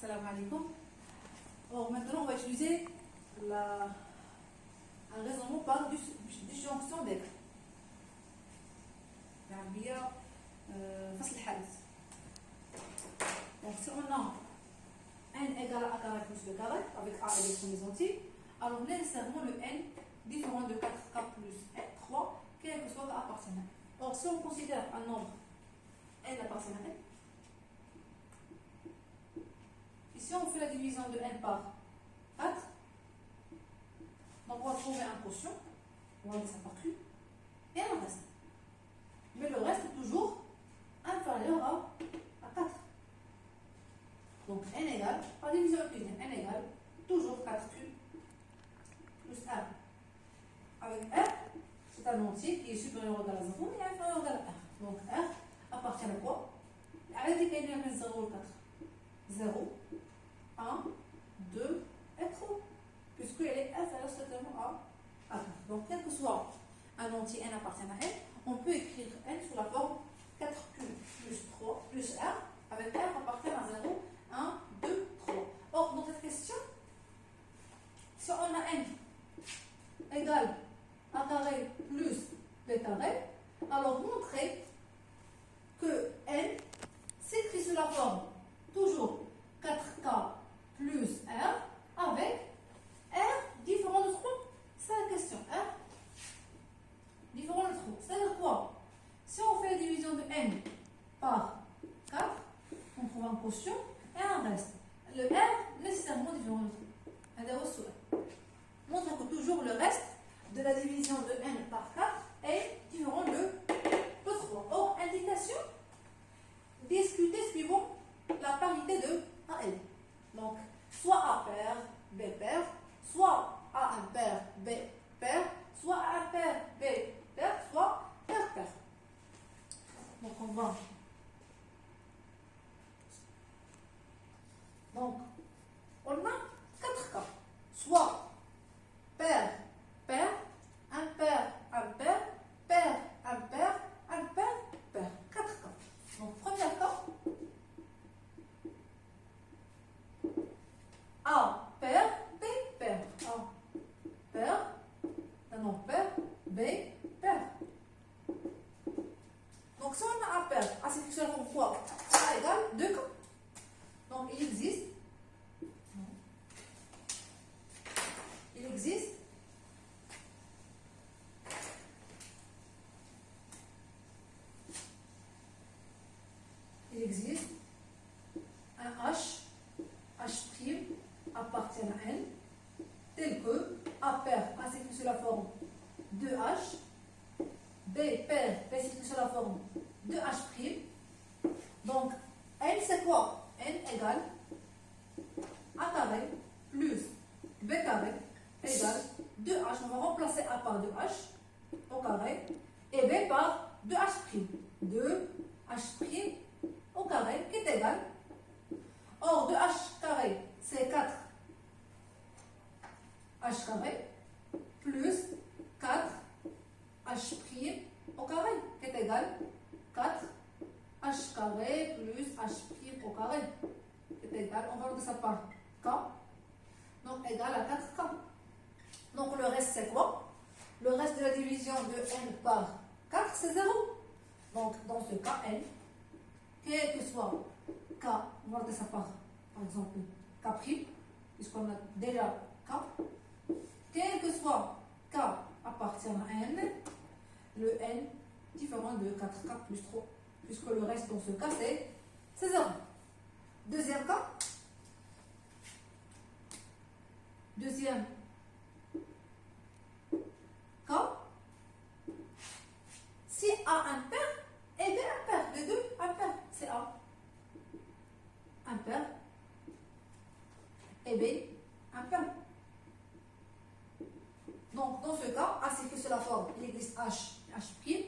Salam alaikum. Alors maintenant, on va utiliser un raisonnement par disjonction d'être. بالعربية فصل الحالات. Donc si on a n égale à a carré plus b carré avec a et les premiers entiers, alors nécessairement le n différent de 4k plus 3, quel que soit k appartient à n. Or si on considère un nombre n appartient à n, si on fait la division de n par 4, donc on va trouver un quotient, on va mettre ça par Q, et un reste. Mais le reste est toujours inférieur à 4. Donc n égale, par division euclidienne, n égale toujours 4Q plus R. Avec R, c'est un entier qui est supérieur ou égal à 0 et inférieur ou égal à R. Donc R appartient à quoi? À la décalée de 0 ou 4. 0, 1, 2 et 3, puisqu'elle est inférieure certainement à 4. Donc, quel que soit un entier n appartient à n, on peut écrire n sous la forme 4q plus 3 plus r, avec r appartient à 0, 1, 2, 3. Or, dans cette question, si on a n égale a carré plus b carré, alors montrer que n s'écrit sous la forme toujours 4k plus R avec R différent de 3. C'est la question. R différent de 3. C'est-à-dire quoi? Si on fait la division de n par 4, on trouve un quotient et un reste. Le R nécessairement différent de 3. Montre que toujours le reste de la division de n par 4 est différent de 3. Or, indication discutée suivant la parité de AL. Donc, soit A pair, B pair, soit A impair, B pair, soit A impair, B pair, soit R pair. Donc, on va. Donc, on a 4 cas. Soit pair, pair, impair, impair, pair, impair, impair, pair. 4 cas. Donc, premier cas. A pair, B pair. A pair, non pair, B pair. Donc si on a A pair, A c'est quelque chose comme quoi? A égale 2 cas. Donc il existe un H' appartient à n, tel que A pair, A s'écrit sous la forme 2H, B pair, B s'écrit sous la forme 2H'. Donc, n c'est quoi? N égale A carré plus B carré égale 2H. On va remplacer A par 2H au carré et B par 2H'. 2H' au carré qui est égal. Or, 2H carré, c'est 4H carré plus 4H' au carré qui est égal 4H carré plus H' au carré qui est égal, on va regarder ça par K, donc égal à 4K. Donc le reste c'est quoi? Le reste de la division de n par 4 c'est 0. Donc dans ce cas n, quel que soit K, on va regarder ça par exemple K', puisqu'on a déjà K. Quel que soit K appartient à n, le n différent de 4K plus 3, puisque le reste dans ce cas c'est 0. Deuxième cas. Deuxième cas. Si A impair et B impair, les deux impairs, c'est A impair et B impair. Donc, dans ce cas, A s'écrit sur la forme, il existe H et H'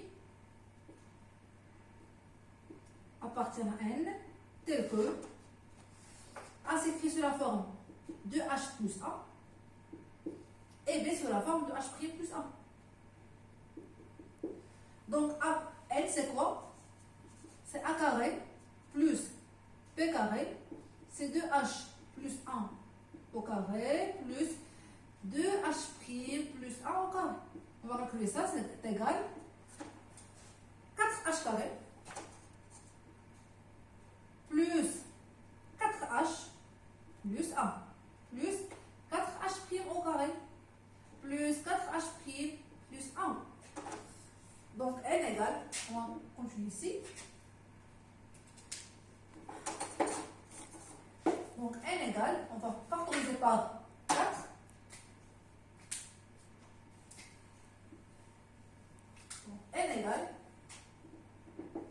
appartient à n, tel que A s'écrit sur la forme de H plus A et B sur la forme de H' plus A. Donc, N c'est quoi? C'est A carré plus B carré c'est 2h plus 1 au carré plus 2h' plus 1 au carré. On va calculer ça, c'est égal 4h carré plus 4h plus 1 plus 4h' au carré plus 4h' plus 1. Donc n égale, on va continuer ici. Donc n égale, on va factoriser par 4. Donc n égale,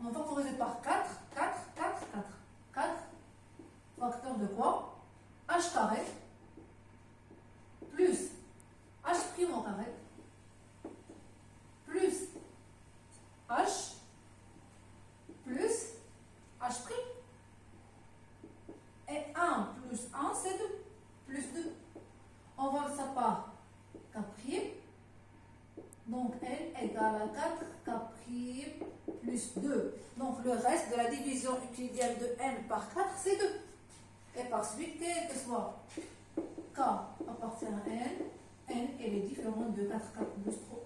on va factoriser par 4, 4, 4, 4. 4 facteur de quoi? H carré plus H' au carré plus H plus H'. Et 1 plus 1, c'est 2. Plus 2. On va ça par K'. Donc n égale à 4 K' plus 2. Donc le reste de la division euclidienne de n par 4, c'est 2. Et par suite, quel que soit K appartient à n elle est différente de 4K plus 3.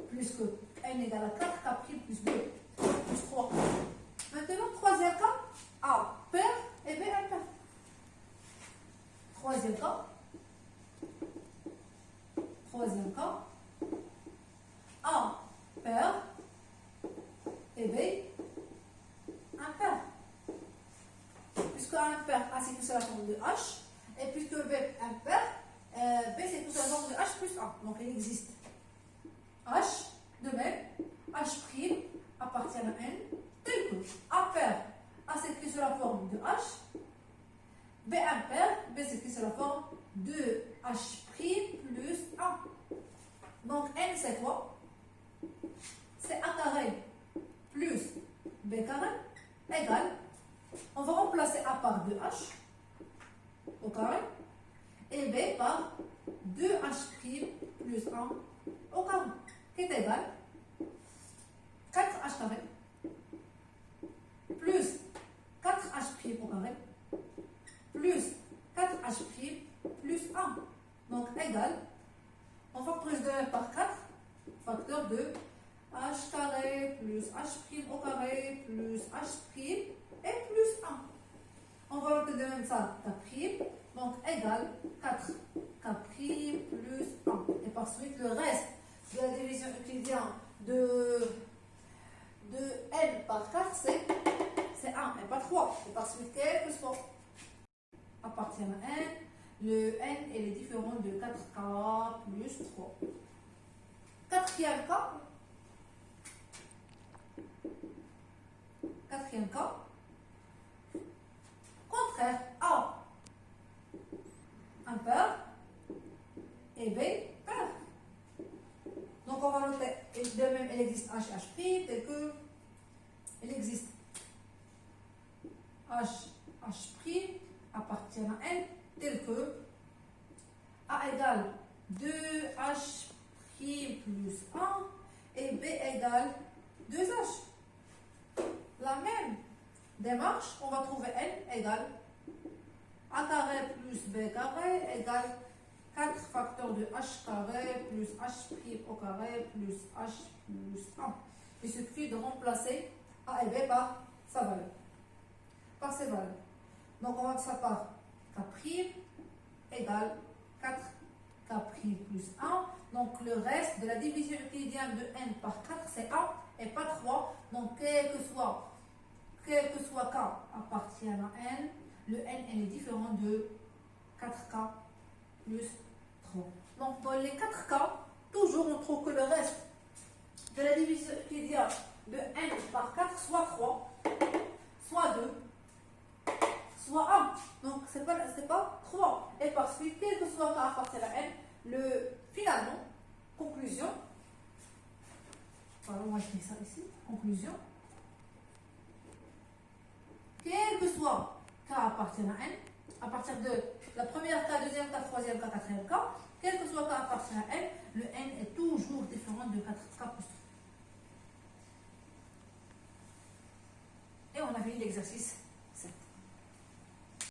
Plus que n égale à 4K plus 2 plus 3. Maintenant, troisième cas, A pair et B impair. Troisième cas, A pair et B impair. Puisque A impair, A c'est tout ça la forme de H, et puisque B impair, B c'est tout ça la forme de H plus 1. Donc il existe H, de même, H' appartient à N, tel que A pair, A s'écrit sous la forme de H, B impair, B s'écrit sous la forme de H' plus 1. Donc N c'est quoi? C'est A carré plus B carré égale, on va remplacer A par 2H au carré et B par 2H' plus 1 au carré, qui est égal 4H carré plus 4H' au carré plus 4H' plus 1. Donc égal, on factorise 2 par 4, facteur de H carré plus H' au carré plus H' et plus 1. On va noter de même ça, K', donc égal 4 K' plus 1. Et par suite, le reste de la division euclidienne de n par 4, c'est 1 et pas 3. Et par suite, quel que soit appartient à n, le n elle est différent de 4K plus 3. Quatrième cas, contraire, A impair et B pair. Donc on va noter de même, il existe H' tel que il existe H' appartient à N tel que A égale 2H' plus 1 et B égale 2H. La même démarche, on va trouver N égale A carré plus B carré égale 4 facteurs de H carré plus H' au carré plus H plus 1. Il suffit de remplacer A et B par sa valeur, par ses valeurs. Donc on va ça par K' égale 4 K' plus 1. Donc le reste de la division euclidienne de n par 4, c'est 1 et pas 3. Donc quel que soit K appartient à n, le n est différent de 4K plus 3. Donc dans les 4 cas, toujours on trouve que le reste de la division euclidienne de n par 4 soit 3, soit 2, soit 1. Donc c'est pas 3. Et par suite, quel que soit K appartient à n, finalement, conclusion, on va écrire ça ici, conclusion, quel que soit K appartient à n, à partir de la première K, deuxième K, troisième K, quatrième K, quel que soit K appartient à n, le n est toujours différent de 4K plus 3. Et on a fini l'exercice.